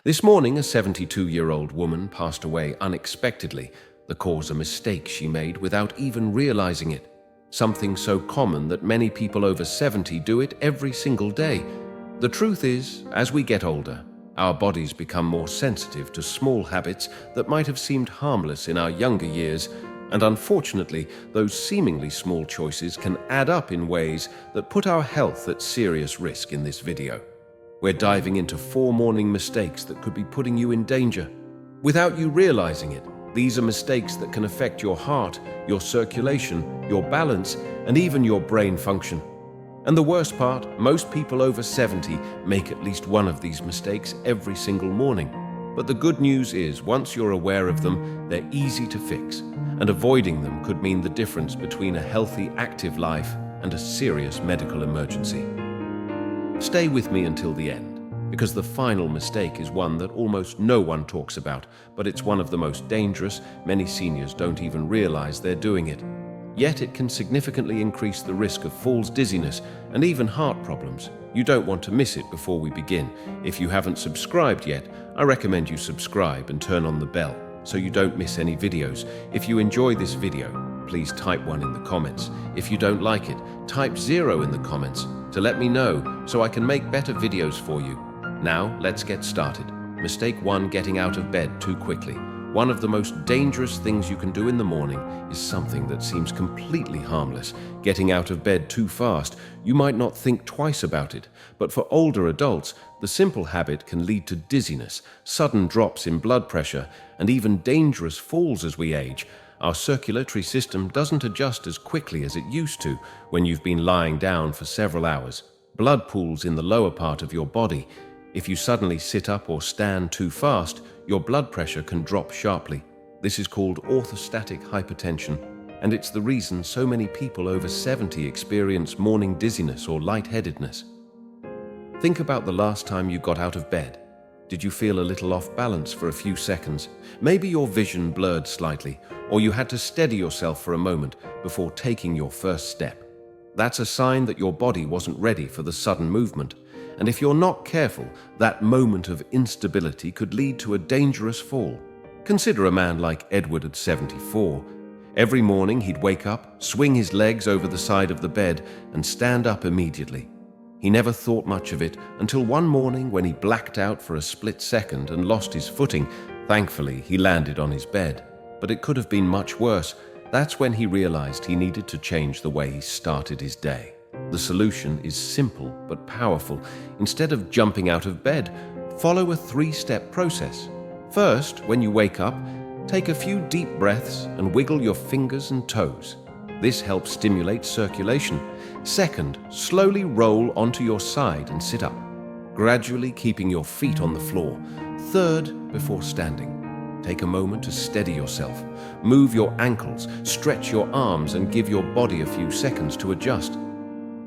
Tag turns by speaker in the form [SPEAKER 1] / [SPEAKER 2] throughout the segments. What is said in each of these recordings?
[SPEAKER 1] This morning, a 72-year-old woman passed away unexpectedly, the cause a mistake she made without even realizing it. Something so common that many people over 70 do it every single day. The truth is, as we get older, our bodies become more sensitive to small habits that might have seemed harmless in our younger years, and unfortunately, those seemingly small choices can add up in ways that put our health at serious risk. In this video, we're diving into 4 morning mistakes that could be putting you in danger. Without you realizing it, these are mistakes that can affect your heart, your circulation, your balance, and even your brain function. And the worst part, most people over 70 make at least one of these mistakes every single morning. But the good news is, once you're aware of them, they're easy to fix, and avoiding them could mean the difference between a healthy, active life and a serious medical emergency. Stay with me until the end, because the final mistake is one that almost no one talks about, but it's one of the most dangerous. Many seniors don't even realize they're doing it. Yet it can significantly increase the risk of falls, dizziness, and even heart problems. You don't want to miss it. Before we begin, if you haven't subscribed yet, I recommend you subscribe and turn on the bell so you don't miss any videos. If you enjoy this video, please type 1 in the comments. If you don't like it, type 0 in the comments to let me know so I can make better videos for you. Now, let's get started. Mistake 1: getting out of bed too quickly. One of the most dangerous things you can do in the morning is something that seems completely harmless: getting out of bed too fast. You might not think twice about it, but for older adults, the simple habit can lead to dizziness, sudden drops in blood pressure, and even dangerous falls as we age. Our circulatory system doesn't adjust as quickly as it used to when you've been lying down for several hours. Blood pools in the lower part of your body. If you suddenly sit up or stand too fast, your blood pressure can drop sharply. This is called orthostatic hypertension, and it's the reason so many people over 70 experience morning dizziness or lightheadedness. Think about the last time you got out of bed. Did you feel a little off balance for a few seconds? Maybe your vision blurred slightly, or you had to steady yourself for a moment before taking your first step. That's a sign that your body wasn't ready for the sudden movement. And if you're not careful, that moment of instability could lead to a dangerous fall. Consider a man like Edward at 74. Every morning he'd wake up, swing his legs over the side of the bed, and stand up immediately. He never thought much of it until one morning when he blacked out for a split second and lost his footing. Thankfully, he landed on his bed. But it could have been much worse. That's when he realized he needed to change the way he started his day. The solution is simple but powerful. Instead of jumping out of bed, follow a 3-step process. First, when you wake up, take a few deep breaths and wiggle your fingers and toes. This helps stimulate circulation. Second, slowly roll onto your side and sit up, gradually keeping your feet on the floor. Third, before standing, take a moment to steady yourself. Move your ankles, stretch your arms, and give your body a few seconds to adjust.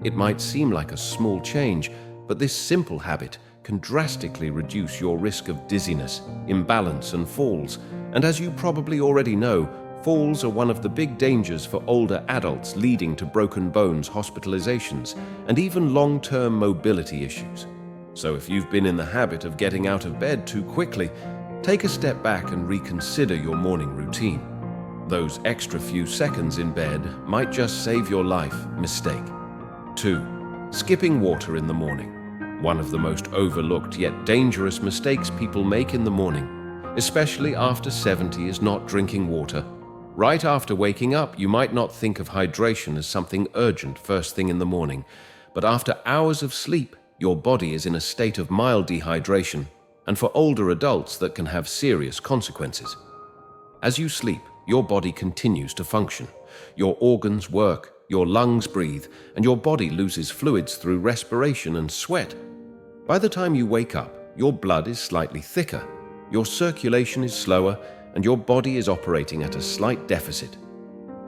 [SPEAKER 1] It might seem like a small change, but this simple habit can drastically reduce your risk of dizziness, imbalance, and falls. And as you probably already know, falls are one of the big dangers for older adults, leading to broken bones, hospitalizations, and even long-term mobility issues. So if you've been in the habit of getting out of bed too quickly, take a step back and reconsider your morning routine. Those extra few seconds in bed might just save your life. Mistake 2: skipping water in the morning. One of the most overlooked yet dangerous mistakes people make in the morning, especially after 70, is not drinking water. Right after waking up, you might not think of hydration as something urgent first thing in the morning, but after hours of sleep, your body is in a state of mild dehydration, and for older adults that can have serious consequences. As you sleep, your body continues to function. Your organs work, your lungs breathe, and your body loses fluids through respiration and sweat. By the time you wake up, your blood is slightly thicker, your circulation is slower, and your body is operating at a slight deficit.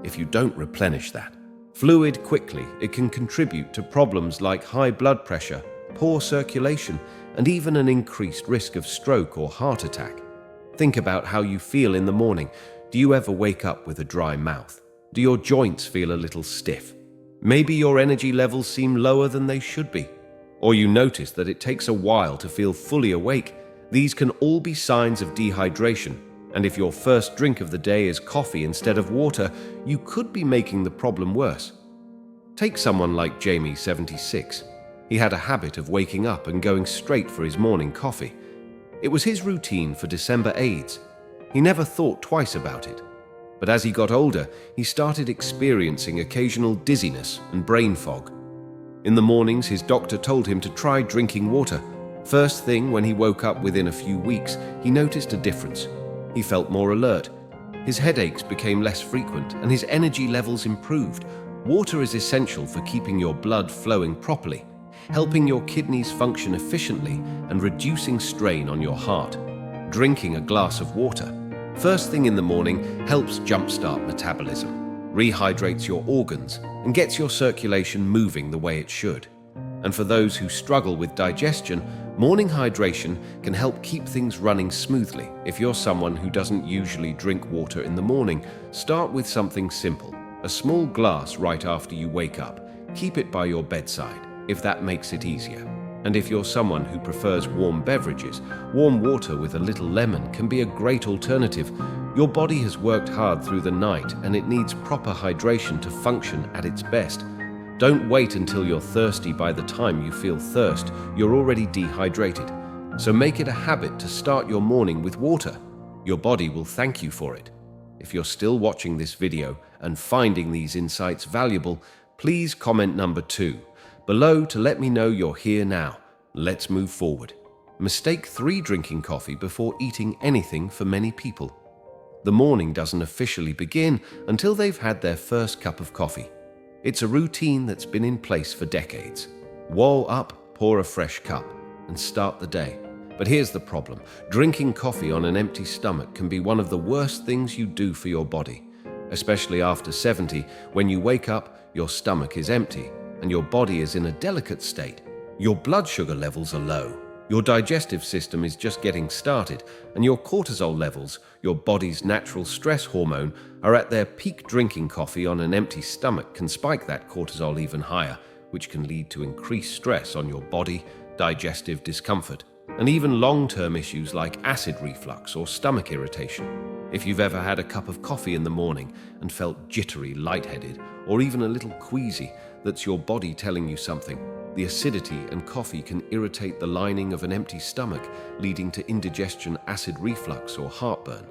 [SPEAKER 1] If you don't replenish that fluid quickly, it can contribute to problems like high blood pressure, poor circulation, and even an increased risk of stroke or heart attack. Think about how you feel in the morning. Do you ever wake up with a dry mouth? Do your joints feel a little stiff? Maybe your energy levels seem lower than they should be. Or you notice that it takes a while to feel fully awake. These can all be signs of dehydration, and if your first drink of the day is coffee instead of water, you could be making the problem worse. Take someone like Jamie, 76. He had a habit of waking up and going straight for his morning coffee. It was his routine for December AIDS. He never thought twice about it. But as he got older, he started experiencing occasional dizziness and brain fog. In the mornings, his doctor told him to try drinking water. First thing, when he woke up within a few weeks, he noticed a difference. He felt more alert. His headaches became less frequent and his energy levels improved. Water is essential for keeping your blood flowing properly, helping your kidneys function efficiently and reducing strain on your heart. Drinking a glass of water first thing in the morning helps jumpstart metabolism, rehydrates your organs, and gets your circulation moving the way it should. And for those who struggle with digestion, morning hydration can help keep things running smoothly. If you're someone who doesn't usually drink water in the morning, start with something simple. A small glass right after you wake up. Keep it by your bedside, if that makes it easier. And if you're someone who prefers warm beverages, warm water with a little lemon can be a great alternative. Your body has worked hard through the night and it needs proper hydration to function at its best. Don't wait until you're thirsty. By the time you feel thirst, you're already dehydrated. So make it a habit to start your morning with water. Your body will thank you for it. If you're still watching this video and finding these insights valuable, please comment number 2 below to let me know you're here now. Let's move forward. Mistake 3: drinking coffee before eating anything for many people. The morning doesn't officially begin until they've had their first cup of coffee. It's a routine that's been in place for decades. Whoa up, pour a fresh cup, and start the day. But here's the problem. Drinking coffee on an empty stomach can be one of the worst things you do for your body. Especially after 70, when you wake up, your stomach is empty, and your body is in a delicate state. Your blood sugar levels are low, your digestive system is just getting started, and your cortisol levels, your body's natural stress hormone, are at their peak. Drinking coffee on an empty stomach can spike that cortisol even higher, which can lead to increased stress on your body, digestive discomfort, and even long-term issues like acid reflux or stomach irritation. If you've ever had a cup of coffee in the morning and felt jittery, lightheaded, or even a little queasy, that's your body telling you something. The acidity and coffee can irritate the lining of an empty stomach, leading to indigestion, acid reflux, or heartburn.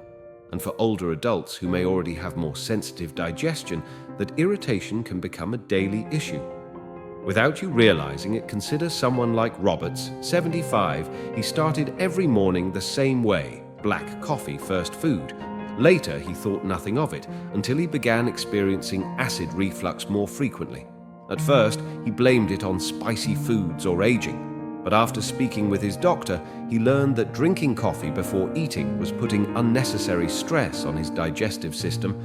[SPEAKER 1] And for older adults who may already have more sensitive digestion, that irritation can become a daily issue. Without you realizing it, consider someone like Roberts, 75. He started every morning the same way, black coffee first food. Later, he thought nothing of it until he began experiencing acid reflux more frequently. At first, he blamed it on spicy foods or aging, but after speaking with his doctor, he learned that drinking coffee before eating was putting unnecessary stress on his digestive system.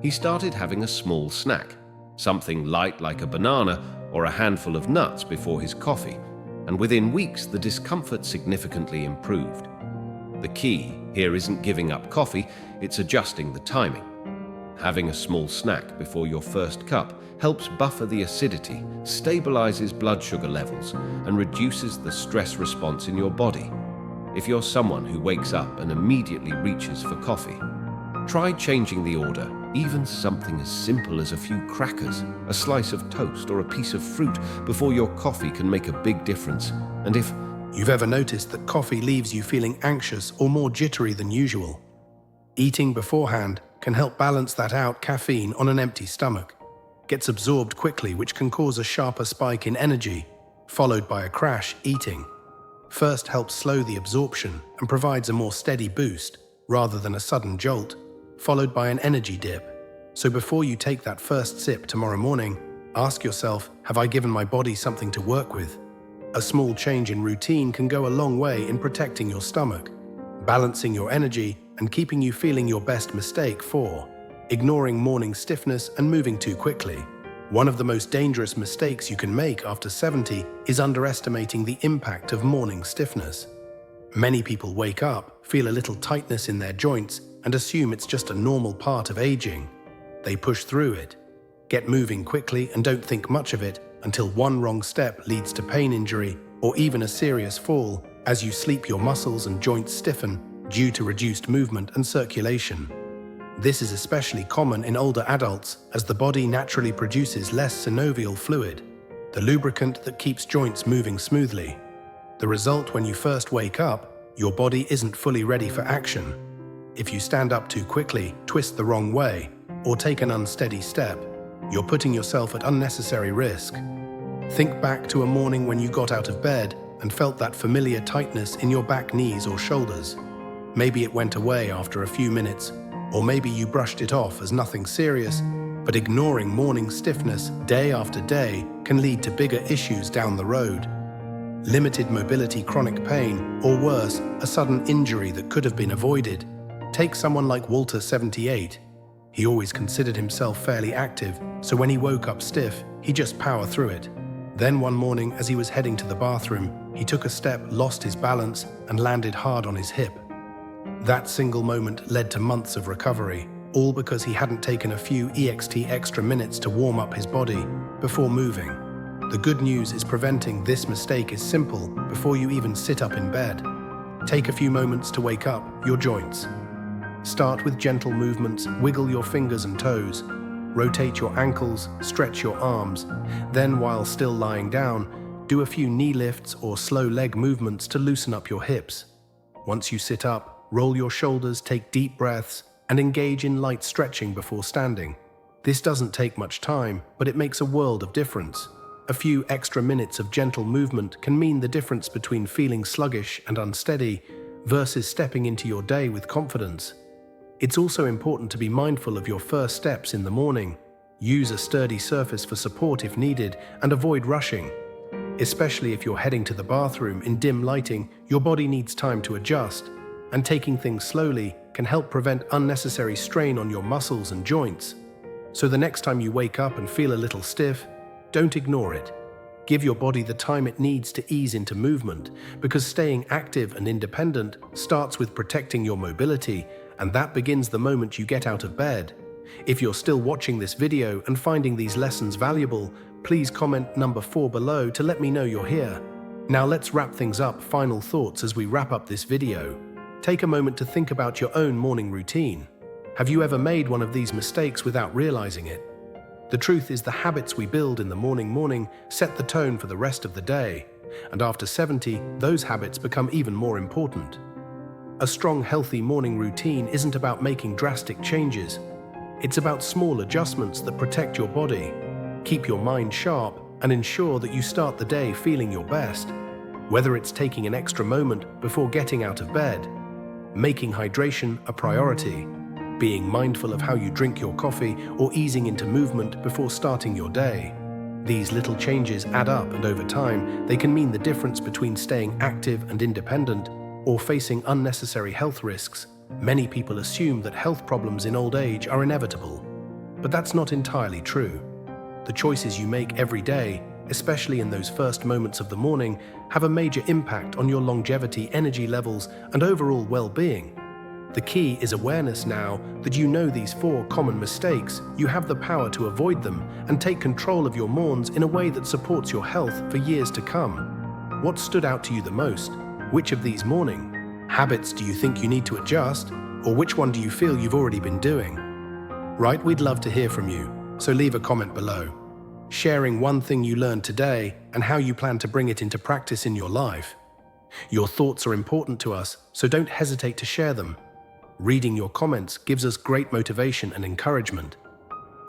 [SPEAKER 1] He started having a small snack, something light like a banana or a handful of nuts before his coffee, and within weeks the discomfort significantly improved. The key here isn't giving up coffee, it's adjusting the timing. Having a small snack before your first cup helps buffer the acidity, stabilizes blood sugar levels, and reduces the stress response in your body. If you're someone who wakes up and immediately reaches for coffee, try changing the order. Even something as simple as a few crackers, a slice of toast, or a piece of fruit before your coffee can make a big difference. And if
[SPEAKER 2] you've ever noticed that coffee leaves you feeling anxious or more jittery than usual, eating beforehand can help balance that out. Caffeine on an empty stomach gets absorbed quickly, which can cause a sharper spike in energy, followed by a crash. Eating first helps slow the absorption and provides a more steady boost rather than a sudden jolt, followed by an energy dip. So before you take that first sip tomorrow morning, ask yourself, have I given my body something to work with? A small change in routine can go a long way in protecting your stomach, balancing your energy, and keeping you feeling your best. Mistake 4: ignoring morning stiffness and moving too quickly. One of the most dangerous mistakes you can make after 70 is underestimating the impact of morning stiffness. Many people wake up, feel a little tightness in their joints, and assume it's just a normal part of aging. They push through it, get moving quickly, and don't think much of it until one wrong step leads to pain, injury, or even a serious fall. As you sleep, your muscles and joints stiffen due to reduced movement and circulation. This is especially common in older adults as the body naturally produces less synovial fluid, the lubricant that keeps joints moving smoothly. The result, when you first wake up, your body isn't fully ready for action. If you stand up too quickly, twist the wrong way, or take an unsteady step, you're putting yourself at unnecessary risk. Think back to a morning when you got out of bed and felt that familiar tightness in your back, knees, or shoulders. Maybe it went away after a few minutes, or maybe you brushed it off as nothing serious, but ignoring morning stiffness day after day can lead to bigger issues down the road. Limited mobility, chronic pain, or worse, a sudden injury that could have been avoided. Take someone like Walter, 78. He always considered himself fairly active, so when he woke up stiff, he just powered through it. Then one morning, as he was heading to the bathroom, he took a step, lost his balance, and landed hard on his hip. That single moment led to months of recovery, all because he hadn't taken a few extra minutes to warm up his body before moving. The good news is preventing this mistake is simple before you even sit up in bed. Take a few moments to wake up your joints. Start with gentle movements, wiggle your fingers and toes, rotate your ankles, stretch your arms. Then, while still lying down, do a few knee lifts or slow leg movements to loosen up your hips. Once you sit up, roll your shoulders, take deep breaths, and engage in light stretching before standing. This doesn't take much time, but it makes a world of difference. A few extra minutes of gentle movement can mean the difference between feeling sluggish and unsteady versus stepping into your day with confidence. It's also important to be mindful of your first steps in the morning. Use a sturdy surface for support if needed, and avoid rushing. Especially if you're heading to the bathroom in dim lighting, your body needs time to adjust, and taking things slowly can help prevent unnecessary strain on your muscles and joints. So the next time you wake up and feel a little stiff, don't ignore it. Give your body the time it needs to ease into movement, because staying active and independent starts with protecting your mobility, and that begins the moment you get out of bed. If you're still watching this video and finding these lessons valuable, please comment number 4 below to let me know you're here. Now let's wrap things up. Final thoughts as we wrap up this video. Take a moment to think about your own morning routine. Have you ever made one of these mistakes without realizing it? The truth is, the habits we build in the morning set the tone for the rest of the day, and after 70, those habits become even more important. A strong, healthy morning routine isn't about making drastic changes. It's about small adjustments that protect your body, keep your mind sharp, and ensure that you start the day feeling your best. Whether it's taking an extra moment before getting out of bed, making hydration a priority, being mindful of how you drink your coffee, or easing into movement before starting your day. These little changes add up, and over time, they can mean the difference between staying active and independent or facing unnecessary health risks. Many people assume that health problems in old age are inevitable, but that's not entirely true. The choices you make every day, especially in those first moments of the morning, have a major impact on your longevity, energy levels, and overall well-being. The key is awareness. Now that you know these 4 common mistakes, you have the power to avoid them and take control of your morns in a way that supports your health for years to come. What stood out to you the most? Which of these morning habits do you think you need to adjust, or which one do you feel you've already been doing? Right, we'd love to hear from you, so leave a comment below, sharing one thing you learned today and how you plan to bring it into practice in your life. Your thoughts are important to us, so don't hesitate to share them. Reading your comments gives us great motivation and encouragement.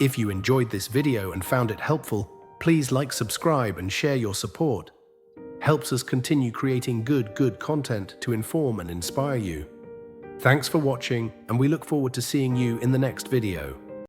[SPEAKER 2] If you enjoyed this video and found it helpful, please like, subscribe, and share. Your support helps us continue creating good content to inform and inspire you. Thanks for watching, and we look forward to seeing you in the next video.